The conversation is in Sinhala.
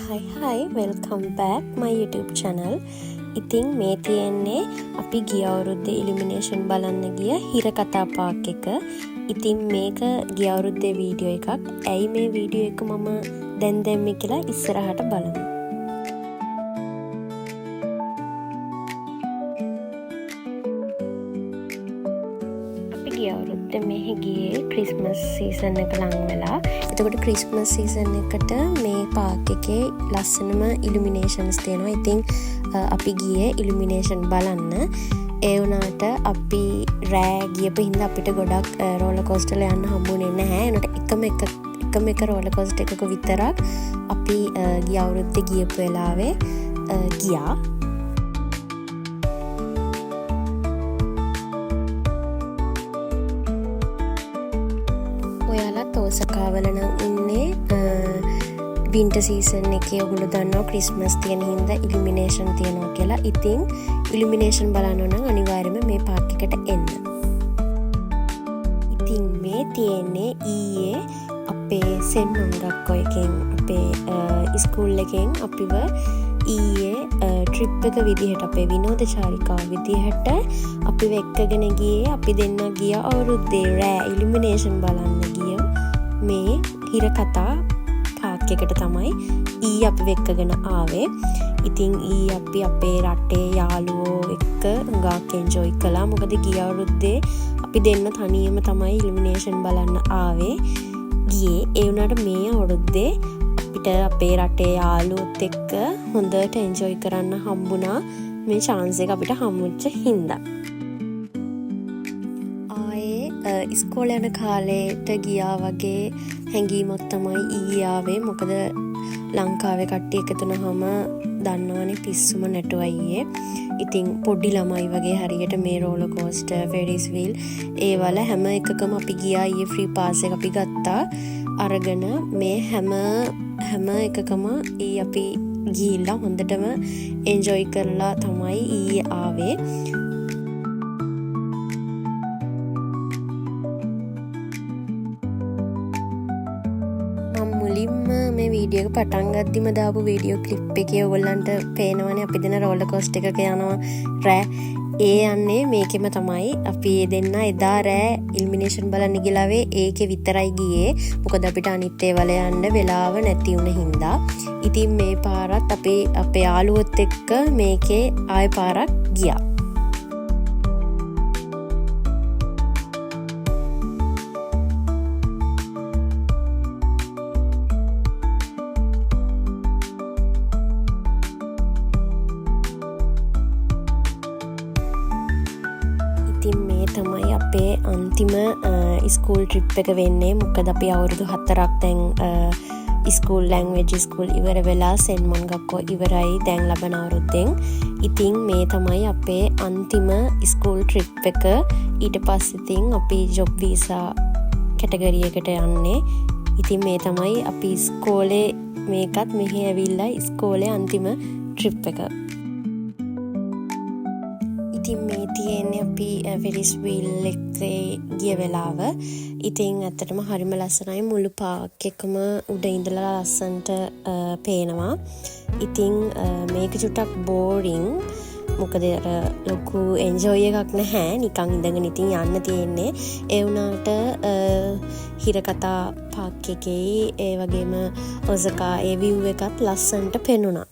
Hi, welcome back my YouTube channel. ඉතින් මේ තියෙන්නේ අපි ගිය අවුරුද්දේ ඉලිමිනේෂන් බලන්න ගිය හිරකතා පාක් එක. ඉතින් මේක ගිය අවුරුද්දේ වීඩියෝ එකක්. ඇයි මේ වීඩියෝ එක මම දැන් දැම්මේ කියලා ඉස්සරහට බලමු. අපි ගිය අවුරුද්දේ මෙහි ගියේ ක්‍රිස්මස් සීසන් එක ලඟ වෙලා. එතකොට ක්‍රිස්මස් සීසන් එකට මේ පාක් එකේ ලස්සනම ඉලිමිනේෂන්ස් තියෙනවා. ඉතින් අපි ගියේ ඉලිමිනේෂන් බලන්න. ඒ වුණාට අපි රෑ ගියපු හින්දා අපිට ගොඩක් රෝලර් කෝස්ටර් යන්න හම්බුනේ නැහැ. ඒනට එකම එක රෝලර් කෝස්ටර් එකක විතරක් අපි ගිය අවුරුද්දේ ගියපු වෙලාවේ ගියා. ඔයාලත් ඕසකාවල නම් ඉන්නේ වින්ටර් සීසන් එකේ. ඔයගොල්ලෝ දන්නවා ක්‍රිස්මස් තියෙන හින්දා ඉලිමිනේෂන් තියෙනවා කියලා. ඉතින් ඉලිමිනේෂන් බලන්න නම් අනිවාර්යයෙන්ම මේ පාක් එකට එන්න. ඉතින් මේ තියෙන්නේ ඊයේ අපේ සෙන් මොන්ගක්කෝ එකෙන් අපේ ස්කූල් එකෙන් අපිව ඊයේ ට්‍රිප් එක විදිහට අපේ විනෝද චාරිකාව විදිහට අපිව එක්කගෙන ගියේ. අපි දෙන්න ගිය අවුරුද්දේ රෑ ඉලිමිනේෂන් බලන්න ගිය මේ හිරකතා පාක් එකට තමයි ඊ අපි වෙක්කගෙන ආවේ. ඉතින් ඊ අපි අපේ රටේ යාළුවෝ එක්ක හුඟක් එන්ජොයි කළා. මොකද ගිය අවුරුද්දේ අපි දෙන්න තනියම තමයි ඉලිමිනේෂන් බලන්න ආවේ ගියේ. ඒ වුණාට මේ අවුරුද්දේ අපිට අපේ රටේ යාළුවොත් එක්ක හොඳට එන්ජොයි කරන්න හම්බුණා. මේ chance එක අපිට හම්බුච්ච හින්දා. ඉස්කෝල යන කාලේට ගියා වගේ හැඟීමක් තමයි ඊයේ ආවේ. මොකද ලංකාවේ කට්ටිය එකතු වුණාම දන්නවනේ පිස්සුම නැටුවා ඊයේ. ඉතින් පොඩි ළමයි වගේ හරියට මේ රෝලර් කෝස්ටර්, ෆෙරිස් වීල් ඒ වල හැම එකකම අපි ගියා. ඊයේ ෆ්‍රී පාස් එක අපි ගත්තා. අරගෙන මේ හැම එකකම ඊ අපි ගිහිල්ලා හොඳටම එන්ජොයි කරලා තමයි ඊයේ ආවේ. මුලින්ම මේ වීඩියෝ එක පටන් ගද්දිම දාපු වීඩියෝ ක්ලිප් එකේ ඔයගොල්ලන්ට පේනවනේ අපි දෙන රෝලර් කෝස්ටර් එකක යනවා රෑ. ඒ යන්නේ මේකෙම තමයි. අපි දෙන්න එදා රෑ ඉලිමිනේෂන් බලන්න ගිලාවේ ඒකේ විතරයි ගියේ. මොකද අපිට අනිත් ඒවල යන්න වෙලාව නැති වුණ හින්දා. ඉතින් මේ පාරත් අපි අපේ යාළුවොත් එක්ක මේකේ ආයෙ පාරක් ගියා. ඉතින් මේ තමයි අපේ අන්තිම ස්කූල් ට්‍රිප් එක වෙන්නේ. මොකද අපි අවුරුදු 4ක් දැන් ස්කූල් ලැන්ග්වේජ් ස්කූල් ඉවර වෙලා සෙන් මොන්ගක්කෝ ඉවරයි දැන් ලබන අවුරුද්දෙන්. ඉතින් මේ තමයි අපේ අන්තිම ස්කූල් ට්‍රිප් එක. ඊට පස්සේ ඉතින් අපි ජොබ් වීසා කැටගරි එකට යන්නේ. ඉතින් මේ තමයි අපි ඉස්කෝලේ මේකත් මෙහි ඇවිල්ලා ඉස්කෝලේ අන්තිම ට්‍රිප් එක. ඉතින් මේ තියෙන්නේ අපි ෆෙරිස් වීල් එකේ ගිය වෙලාව. ඉතින් ඇත්තටම හරිම ලස්සනයි. මුළු පාක් එකම උඩ ඉඳලා ලස්සනට පේනවා. ඉතින් මේක චුට්ටක් බෝරින්. මොකද ලොකු එන්ජොයි එකක් නැහැ. නිකන් ඉඳගෙන ඉතින් යන්න තියෙන්නේ. ඒ වුණාට හිරකතා පාක් එකේ ඒ වගේම ඔසකා ඒ view එකත් ලස්සනට පෙනුණා.